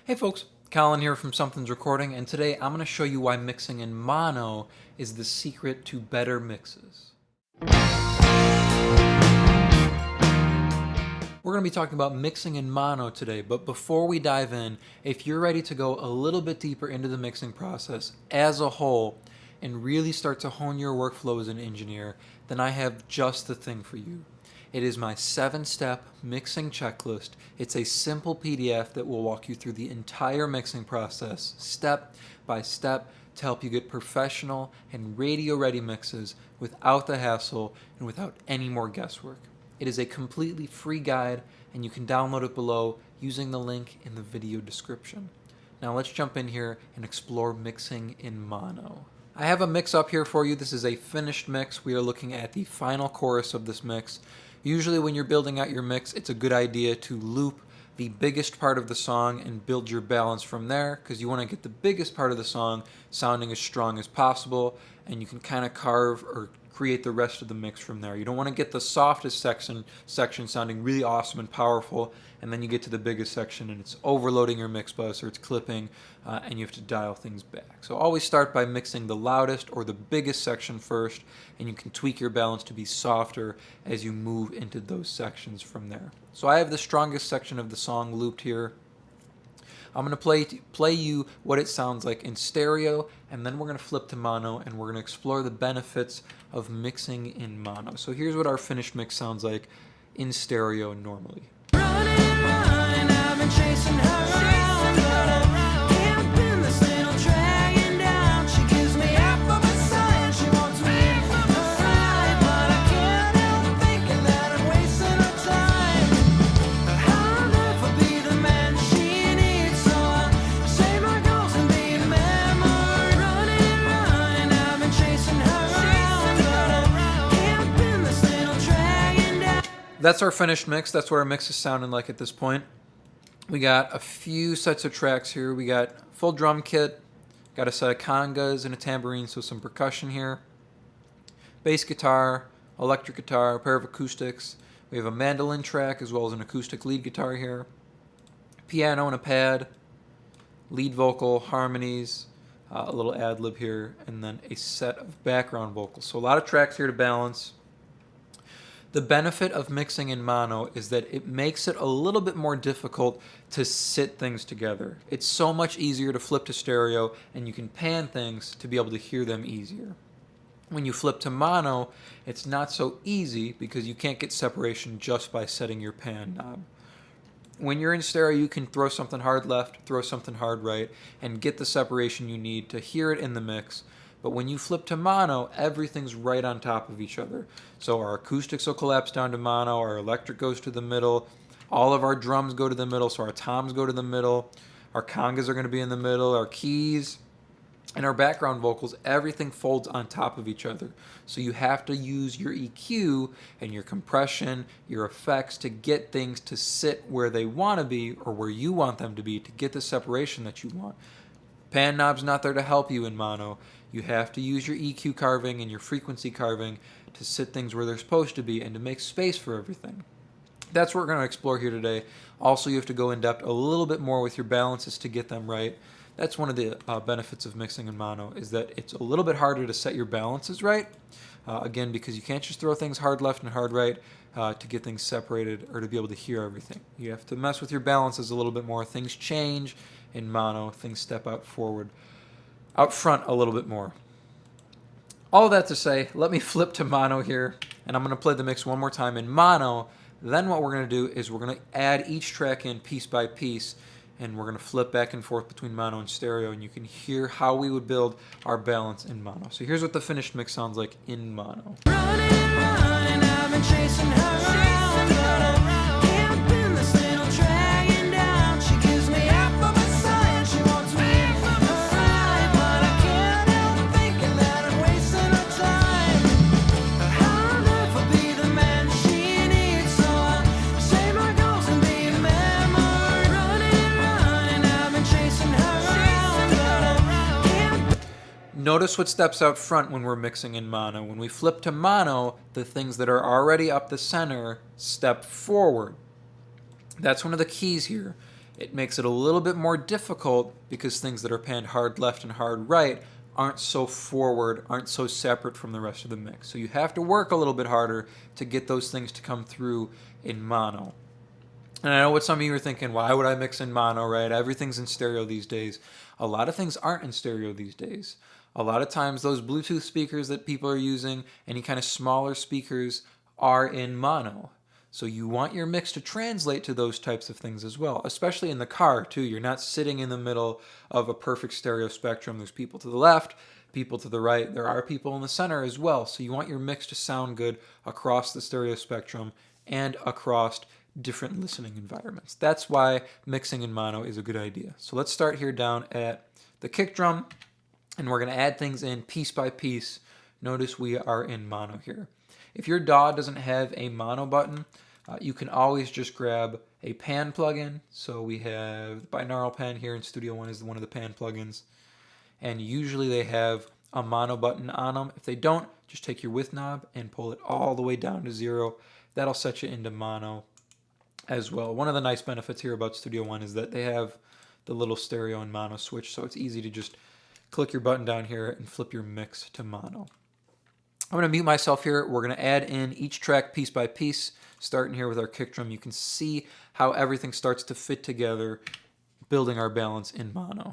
Hey folks, Colin here from Sumthins Recording, and today I'm going to show you why mixing in mono is the secret to better mixes. We're going to be talking about mixing in mono today, but before we dive in, if you're ready to go a little bit deeper into the mixing process as a whole and really start to hone your workflow as an engineer, then I have just the thing for you. It is my 7-step mixing checklist. It's a simple PDF that will walk you through the entire mixing process, step by step, to help you get professional and radio-ready mixes without the hassle and without any more guesswork. It is a completely free guide, and you can download it below using the link in the video description. Now let's jump in here and explore mixing in mono. I have a mix up here for you. This is a finished mix. We are looking at the final chorus of this mix. Usually when you're building out your mix, it's a good idea to loop the biggest part of the song and build your balance from there, because you want to get the biggest part of the song sounding as strong as possible, and you can kind of carve or create the rest of the mix from there. You don't want to get the softest section sounding really awesome and powerful, and then you get to the biggest section and it's overloading your mix bus or it's clipping, and you have to dial things back. So always start by mixing the loudest or the biggest section first, and you can tweak your balance to be softer as you move into those sections from there. So I have the strongest section of the song looped here. I'm going to play you what it sounds like in stereo, and then we're going to flip to mono, and we're going to explore the benefits of mixing in mono. So here's what our finished mix sounds like in stereo normally. Running, I've been chasing her around, but I can't pin this little dragon down. She gives me half of a sign, she wants me for the ride, but I can't help thinking that I'm wasting her time. I'll never be the man she needs, so I'll save my goals and be a memory. Running, I've been chasing her around, but I can't pin this little dragon down. That's our finished mix. That's what our mix is sounding like at this point. We got a few sets of tracks here. We got full drum kit, got a set of congas and a tambourine, so some percussion here. Bass guitar, electric guitar, a pair of acoustics. We have a mandolin track as well as an acoustic lead guitar here. Piano and a pad, lead vocal, harmonies, a little ad-lib here, and then a set of background vocals. So a lot of tracks here to balance. The benefit of mixing in mono is that it makes it a little bit more difficult to sit things together. It's so much easier to flip to stereo, and you can pan things to be able to hear them easier. When you flip to mono, it's not so easy because you can't get separation just by setting your pan knob. When you're in stereo, you can throw something hard left, throw something hard right, and get the separation you need to hear it in the mix. But when you flip to mono, everything's right on top of each other. So our acoustics will collapse down to mono, our electric goes to the middle, all of our drums go to the middle, so our toms go to the middle, our congas are going to be in the middle, our keys, and our background vocals, everything folds on top of each other. So you have to use your EQ and your compression, your effects to get things to sit where they want to be or where you want them to be to get the separation that you want. Pan knob's not there to help you in mono. You have to use your EQ carving and your frequency carving to sit things where they're supposed to be and to make space for everything. That's what we're going to explore here today. Also, you have to go in depth a little bit more with your balances to get them right. That's one of the benefits of mixing in mono, is that it's a little bit harder to set your balances right. Again, because you can't just throw things hard left and hard right to get things separated or to be able to hear everything. You have to mess with your balances a little bit more. Things change in mono. Things step out front a little bit more. All that to say, let me flip to mono here, and I'm going to play the mix one more time in mono. Then what we're going to do is we're going to add each track in piece by piece, and we're going to flip back and forth between mono and stereo, and you can hear how we would build our balance in mono. So here's what the finished mix sounds like in mono. Running, I've been chasing her around, but I can't pin this little dragon down. She gives me half of a sign, she wants me for the ride, but I can't help thinking that I'm wasting her time. I'll never be the man she needs, so I'll save my goals and be a memory. Running, I've been chasing her around, but I can't. Notice what steps out front when we're mixing in mono. When we flip to mono, the things that are already up the center step forward. That's one of the keys here. It makes it a little bit more difficult because things that are panned hard left and hard right aren't so forward, aren't so separate from the rest of the mix. So you have to work a little bit harder to get those things to come through in mono. And I know what some of you are thinking, why would I mix in mono, right? Everything's in stereo these days. A lot of things aren't in stereo these days. A lot of times those Bluetooth speakers that people are using, any kind of smaller speakers, are in mono. So you want your mix to translate to those types of things as well, especially in the car too. You're not sitting in the middle of a perfect stereo spectrum. There's people to the left, people to the right. There are people in the center as well. So you want your mix to sound good across the stereo spectrum and across different listening environments. That's why mixing in mono is a good idea. So let's start here down at the kick drum, and we're going to add things in piece by piece. Notice we are in mono here. If your DAW doesn't have a mono button, you can always just grab a pan plugin. So we have the binaural pan here in Studio One is one of the pan plugins. And usually they have a mono button on them. If they don't, just take your width knob and pull it all the way down to 0. That'll set you into mono as well. One of the nice benefits here about Studio One is that they have the little stereo and mono switch, so it's easy to just click your button down here and flip your mix to mono. I'm going to mute myself here. We're going to add in each track piece by piece, starting here with our kick drum. You can see how everything starts to fit together, building our balance in mono.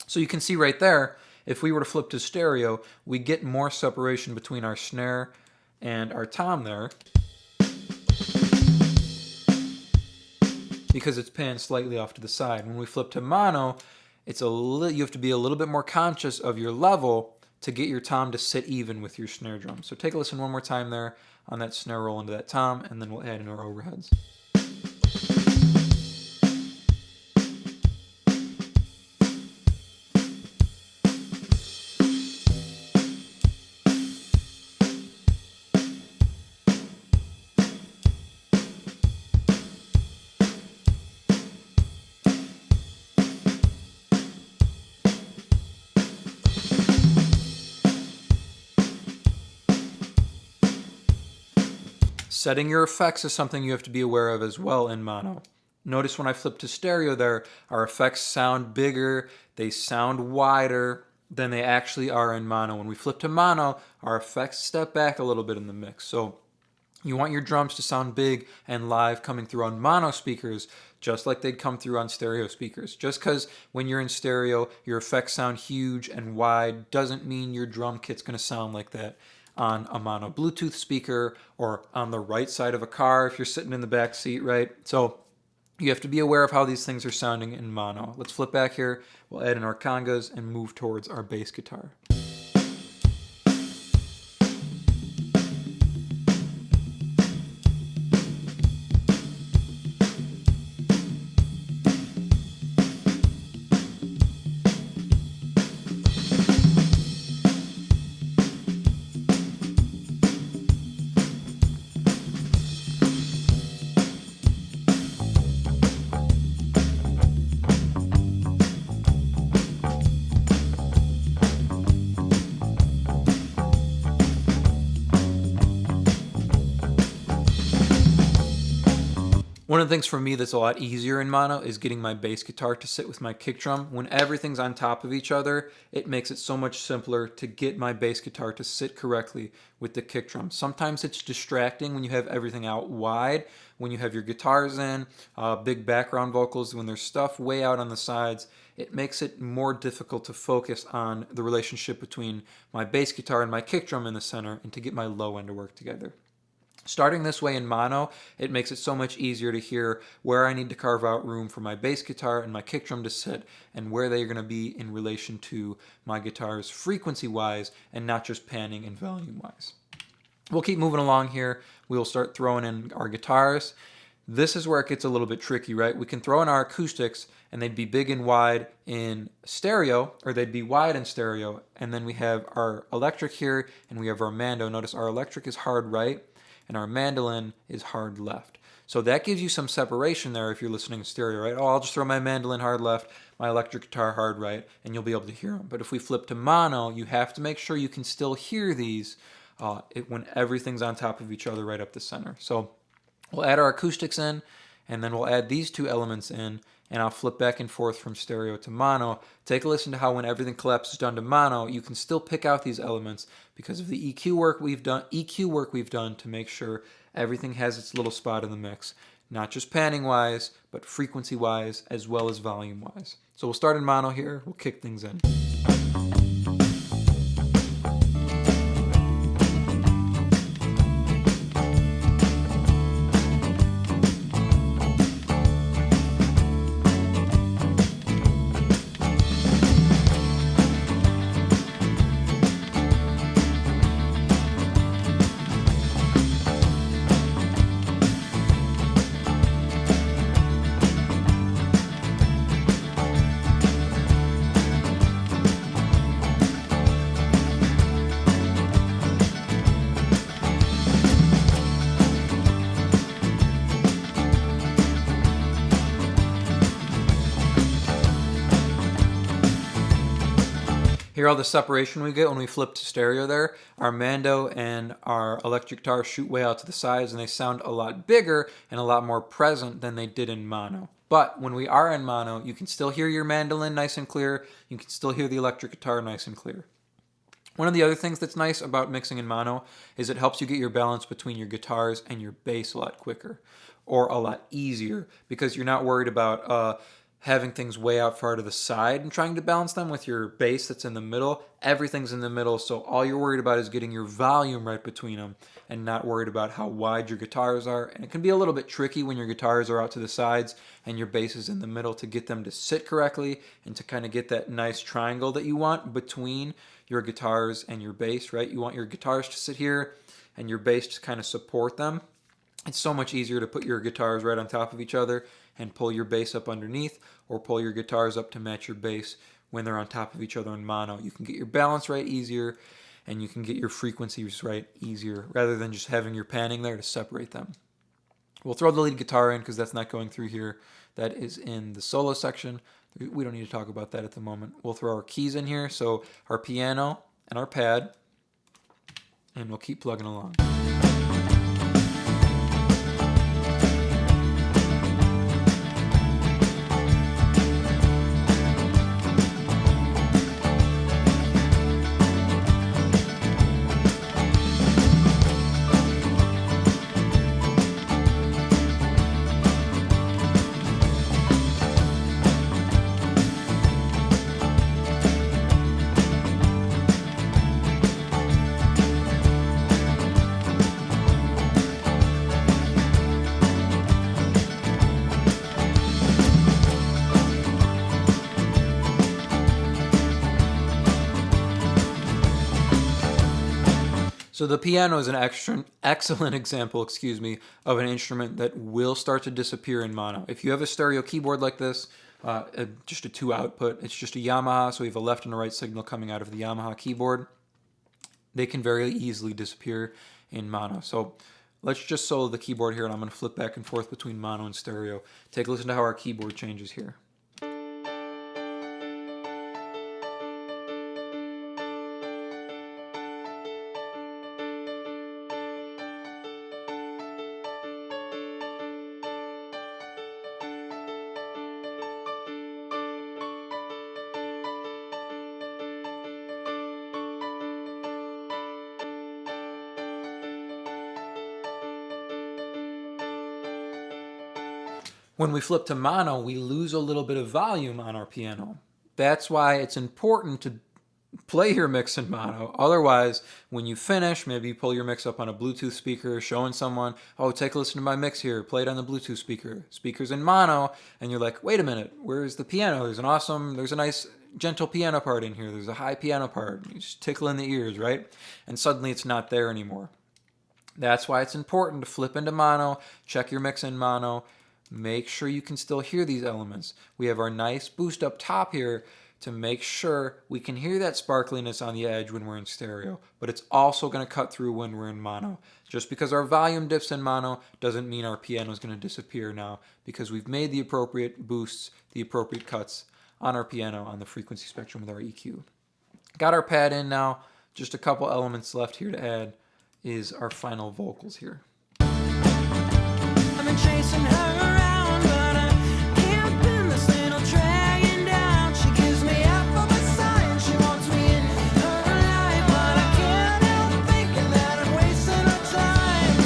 So you can see right there, if we were to flip to stereo, we get more separation between our snare and our tom there, because it's panned slightly off to the side. When we flip to mono, you have to be a little bit more conscious of your level to get your tom to sit even with your snare drum. So take a listen one more time there on that snare roll into that tom, and then we'll add in our overheads. Setting your effects is something you have to be aware of as well in mono. Notice when I flip to stereo there, our effects sound bigger, they sound wider than they actually are in mono. When we flip to mono, our effects step back a little bit in the mix. So you want your drums to sound big and live coming through on mono speakers, just like they'd come through on stereo speakers. Just because when you're in stereo, your effects sound huge and wide doesn't mean your drum kit's going to sound like that on a mono Bluetooth speaker or on the right side of a car if you're sitting in the back seat, right? So you have to be aware of how these things are sounding in mono. Let's flip back here. We'll add in our congas and move towards our bass guitar. One of the things for me that's a lot easier in mono is getting my bass guitar to sit with my kick drum. When everything's on top of each other, it makes it so much simpler to get my bass guitar to sit correctly with the kick drum. Sometimes it's distracting when you have everything out wide, when you have your guitars in, big background vocals, when there's stuff way out on the sides. It makes it more difficult to focus on the relationship between my bass guitar and my kick drum in the center and to get my low end to work together. Starting this way in mono, it makes it so much easier to hear where I need to carve out room for my bass guitar and my kick drum to sit and where they're going to be in relation to my guitars frequency-wise and not just panning and volume-wise. We'll keep moving along here. We'll start throwing in our guitars. This is where it gets a little bit tricky, right? We can throw in our acoustics and they'd be big and wide in stereo, or they'd be wide in stereo. And then we have our electric here and we have our mando. Notice our electric is hard right and our mandolin is hard left. So that gives you some separation there if you're listening in stereo, right? Oh, I'll just throw my mandolin hard left, my electric guitar hard right, and you'll be able to hear them. But if we flip to mono, you have to make sure you can still hear these when everything's on top of each other right up the center. So we'll add our acoustics in, and then we'll add these two elements in, and I'll flip back and forth from stereo to mono. Take a listen to how when everything collapses down to mono, you can still pick out these elements because of the EQ work we've done to make sure everything has its little spot in the mix, not just panning wise, but frequency wise as well as volume wise. So we'll start in mono here. We'll kick things in. Hear all the separation we get when we flip to stereo there? Our mando and our electric guitar shoot way out to the sides and they sound a lot bigger and a lot more present than they did in mono. But when we are in mono, you can still hear your mandolin nice and clear. You can still hear the electric guitar nice and clear. One of the other things that's nice about mixing in mono is it helps you get your balance between your guitars and your bass a lot quicker or a lot easier because you're not worried about having things way out far to the side and trying to balance them with your bass that's in the middle. Everything's in the middle, so all you're worried about is getting your volume right between them and not worried about how wide your guitars are. And it can be a little bit tricky when your guitars are out to the sides and your bass is in the middle to get them to sit correctly and to kind of get that nice triangle that you want between your guitars and your bass, right? You want your guitars to sit here and your bass to kind of support them. It's so much easier to put your guitars right on top of each other and pull your bass up underneath or pull your guitars up to match your bass when they're on top of each other in mono. You can get your balance right easier and you can get your frequencies right easier rather than just having your panning there to separate them. We'll throw the lead guitar in because that's not going through here. That is in the solo section. We don't need to talk about that at the moment. We'll throw our keys in here, so our piano and our pad, and we'll keep plugging along. So the piano is an excellent example, of an instrument that will start to disappear in mono. If you have a stereo keyboard like this, just a 2 output, it's just a Yamaha, so we have a left and a right signal coming out of the Yamaha keyboard. They can very easily disappear in mono. So let's just solo the keyboard here, and I'm going to flip back and forth between mono and stereo. Take a listen to how our keyboard changes here. When we flip to mono, we lose a little bit of volume on our piano. That's why it's important to play your mix in mono. Otherwise, when you finish, maybe you pull your mix up on a Bluetooth speaker, showing someone, oh, take a listen to my mix here, play it on the Bluetooth speaker. Speaker's in mono, and you're like, wait a minute, where's the piano? There's a nice gentle piano part in here. There's a high piano part. You just tickle in the ears, right? And suddenly it's not there anymore. That's why it's important to flip into mono, check your mix in mono, make sure you can still hear these elements. We have our nice boost up top here to make sure we can hear that sparkliness on the edge when we're in stereo, but it's also going to cut through when we're in mono. Just because our volume dips in mono doesn't mean our piano is going to disappear now, because we've made the appropriate boosts, the appropriate cuts on our piano on the frequency spectrum with our EQ. Got our pad in now. Just a couple elements left here to add is our final vocals here. I've been chasing her around, but I can't pin this little dragon down. She gives me half of a sign, she wants me in her life, but I can't help thinking that I'm wasting her time.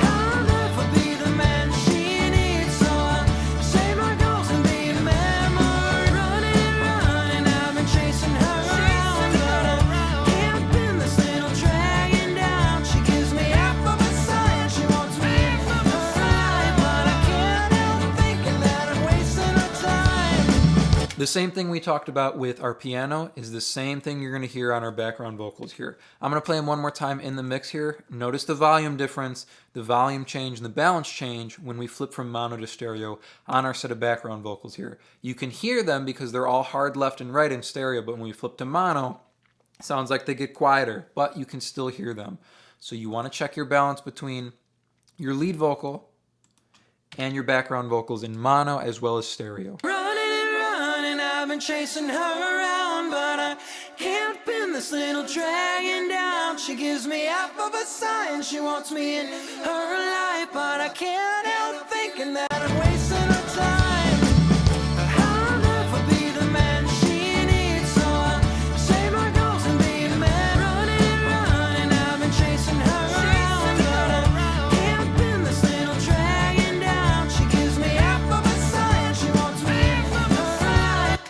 I'll never be the man she needs, so I'll say my goals and be a memory. Running and running, I've been chasing her around, but I can't pin this little dragon down. She gives me half of a sign, she wants me in her life, but I can't help thinking that I'm wasting her time. The same thing we talked about with our piano is the same thing you're going to hear on our background vocals here. I'm going to play them one more time in the mix here. Notice the volume difference, the volume change, and the balance change when we flip from mono to stereo on our set of background vocals here. You can hear them because they're all hard left and right in stereo, but when we flip to mono, it sounds like they get quieter, but you can still hear them. So you want to check your balance between your lead vocal and your background vocals in mono as well as stereo. Running and running, I've been chasing her around, but I can't pin this little dragon down. She gives me half of a sign, she wants me in her life, but I can't help thinking that I'm wasting her time. I'll never be the man she needs, so I'll say my goals and be a man. Running and running, I've been chasing her around, but I can't pin this little dragon down. She gives me half of a sign, she wants me in her life.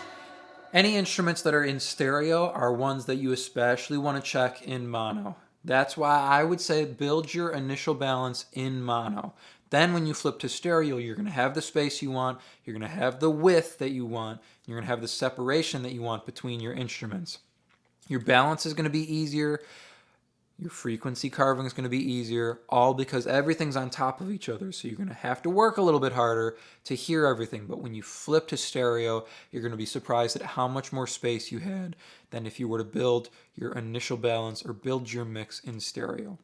Any instruments that are in stereo are ones that you especially want to check in mono. That's why I would say build your initial balance in mono. Then when you flip to stereo, you're going to have the space you want, you're going to have the width that you want, you're going to have the separation that you want between your instruments. Your balance is going to be easier, your frequency carving is going to be easier, all because everything's on top of each other. So you're going to have to work a little bit harder to hear everything. But when you flip to stereo, you're going to be surprised at how much more space you had than if you were to build your initial balance or build your mix in stereo.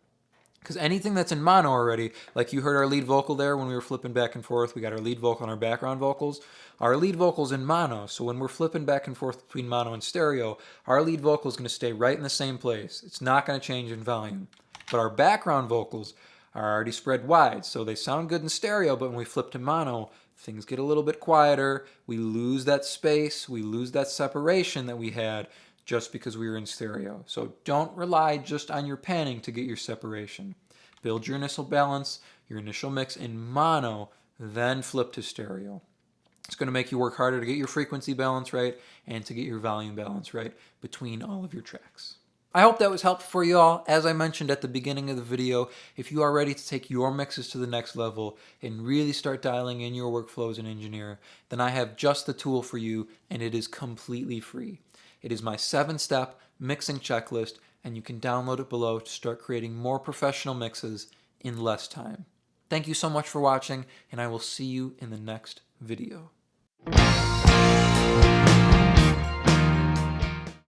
Because anything that's in mono already, like you heard our lead vocal there when we were flipping back and forth, we got our lead vocal and our background vocals. Our lead vocal's in mono, so when we're flipping back and forth between mono and stereo, our lead vocal is going to stay right in the same place. It's not going to change in volume. But our background vocals are already spread wide, so they sound good in stereo, but when we flip to mono, things get a little bit quieter. We lose that space, we lose that separation that we had just because we were in stereo. So don't rely just on your panning to get your separation. Build your initial balance, your initial mix in mono, then flip to stereo. It's going to make you work harder to get your frequency balance right and to get your volume balance right between all of your tracks. I hope that was helpful for you all. As I mentioned at the beginning of the video, if you are ready to take your mixes to the next level and really start dialing in your workflow as an engineer, then I have just the tool for you, and it is completely free. It is my 7-step mixing checklist, and you can download it below to start creating more professional mixes in less time. Thank you so much for watching, and I will see you in the next video.